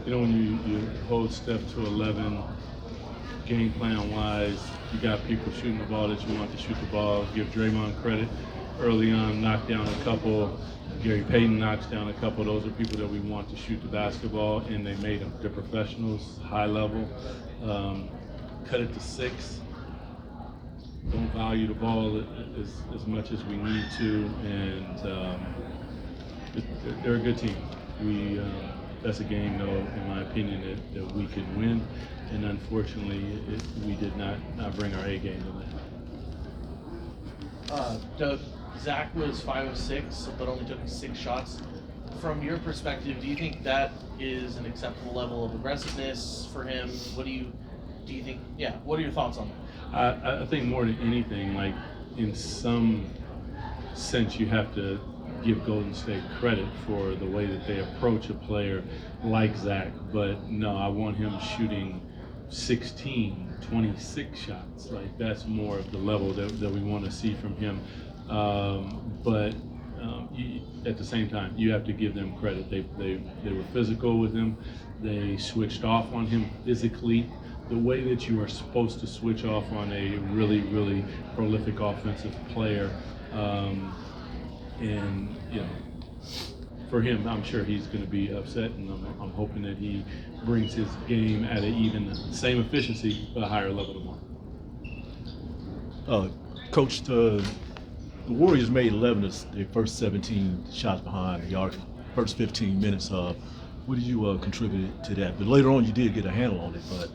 when you hold Steph to 11, game plan wise, you got people shooting the ball that you want to shoot the ball. Give Draymond credit early on, knock down a couple. Gary Payton knocks down a couple. Those are people that we want to shoot the basketball, and they made them. They're professionals, high level. Cut it to 6. Don't value the ball as much as we need to, and they're a good team. That's a game, though, in my opinion, that we could win, and unfortunately, we did not bring our A game to that. Zach was 5 of 6, but only took 6 shots. From your perspective, do you think that is an acceptable level of aggressiveness for him? What do you think? Yeah, what are your thoughts on that? I think more than anything, like in some sense, you have to give Golden State credit for the way that they approach a player like Zach. But no, I want him shooting 16, 26 shots. Like that's more of the level that we want to see from him. But at the same time, you have to give them credit. They were physical with him. They switched off on him physically, the way that you are supposed to switch off on a really, really prolific offensive player. And for him, I'm sure he's going to be upset, and I'm hoping that he brings his game at an even the same efficiency, but a higher level tomorrow. Coach, the Warriors made 11 of their first 17 shots behind the arc, first 15 minutes. What did you contribute to that? But later on, you did get a handle on it. But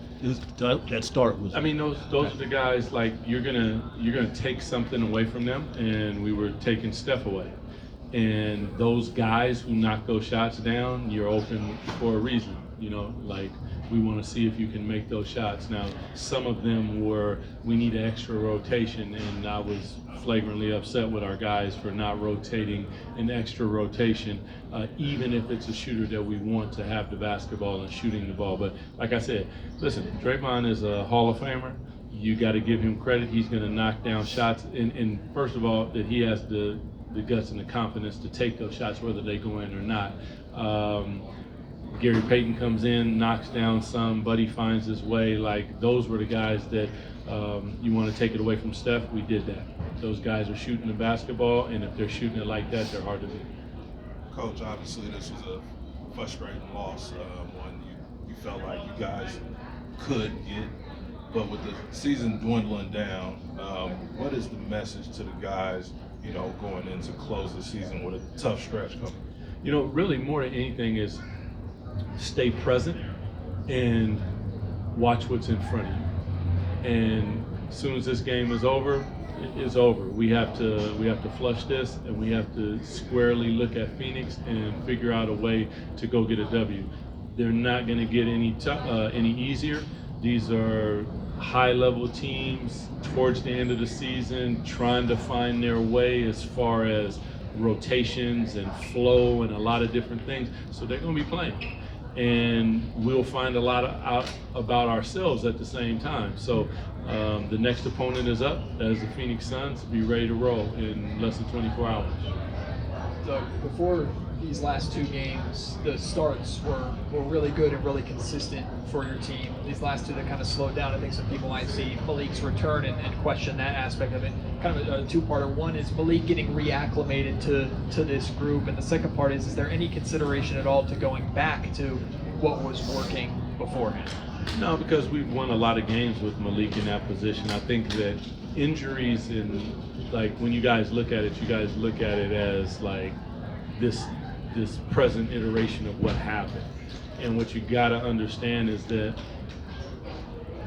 that start was. I mean, those are the guys. Like you're gonna take something away from them, and we were taking Steph away. And those guys who knock those shots down, you're open for a reason. Like we want to see if you can make those shots. Now, some of them were we need an extra rotation, and I was flagrantly upset with our guys for not rotating an extra rotation, even if it's a shooter that we want to have the basketball and shooting the ball. But like I said, listen, Draymond is a Hall of Famer. You got to give him credit. He's going to knock down shots, and first of all, that he has the guts and the confidence to take those shots, whether they go in or not. Gary Payton comes in, knocks down some, Buddy finds his way. Like those were the guys that you want to take it away from Steph. We did that. Those guys are shooting the basketball, and if they're shooting it like that, they're hard to beat. Coach, obviously this was a frustrating loss, one you felt like you guys could get, but with the season dwindling down, what is the message to the guys, going into close the season with a tough stretch coming? Really more than anything is stay present and watch what's in front of you. And as soon as this game is over, it's over. We have to flush this, and we have to squarely look at Phoenix and figure out a way to go get a W. They're not going to get any easier. These are high-level teams towards the end of the season trying to find their way as far as rotations and flow and a lot of different things. So they're going to be playing. And we'll find a lot out about ourselves at the same time. So the next opponent is up as the Phoenix Suns. Be ready to roll in less than 24 hours. Doug, before these last 2 games, the starts were really good and really consistent for your team. These last 2 that kind of slowed down, I think some people might see Malik's return and question that aspect of it. Kind of a 2-parter. One is Malik getting reacclimated to this group, and the second part is there any consideration at all to going back to what was working beforehand? No, because we've won a lot of games with Malik in that position. I think that injuries and like when you guys look at it as like this present iteration of what happened. And what you got to understand is that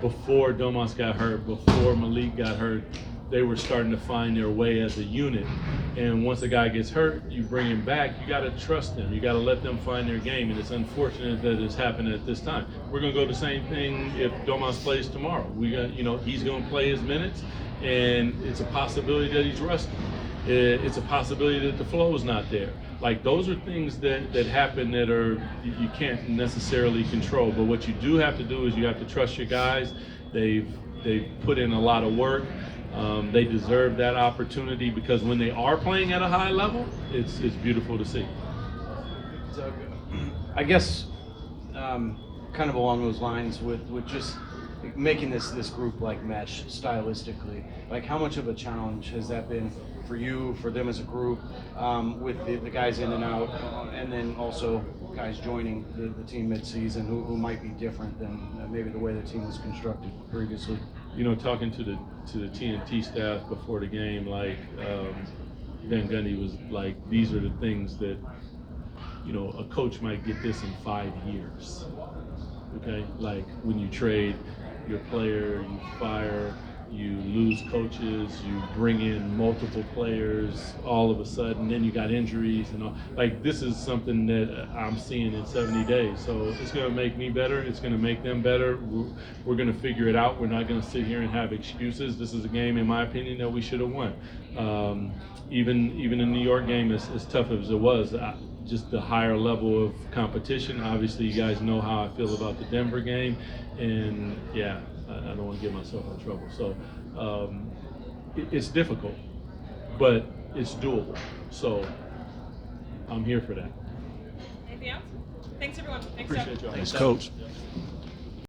before Domas got hurt, before Malik got hurt, they were starting to find their way as a unit. And once a guy gets hurt, you bring him back, you got to trust them. You got to let them find their game. And it's unfortunate that it's happening at this time. We're going to go the same thing if Domas plays tomorrow. He's going to play his minutes, and it's a possibility that he's rusty. It's a possibility that the flow is not there. Like those are things that happen that you can't necessarily control. But what you do have to do is you have to trust your guys. They've put in a lot of work. They deserve that opportunity because when they are playing at a high level, it's beautiful to see. So, I guess kind of along those lines with just making this group like mesh stylistically. Like, how much of a challenge has that been for you, for them as a group, with the guys in and out, and then also guys joining the team mid-season who might be different than maybe the way the team was constructed previously? You know, talking to the TNT staff before the game, like Van Gundy was like, these are the things that, you know, a coach might get this in 5 years. Okay, like when you trade your player, you fire, you lose coaches, you bring in multiple players all of a sudden, then you got injuries and all. Like, this is something that I'm seeing in 70 days. So it's going to make me better. It's going to make them better. We're going to figure it out. We're not going to sit here and have excuses. This is a game, in my opinion, that we should have won. Even the New York game, as tough as it was, just the higher level of competition. Obviously, you guys know how I feel about the Denver game, and yeah, I don't want to get myself in trouble. So it's difficult, but it's doable. So I'm here for that. Anything else? Thanks, everyone. Thanks, Appreciate Jeff. y'all. Thanks, Coach.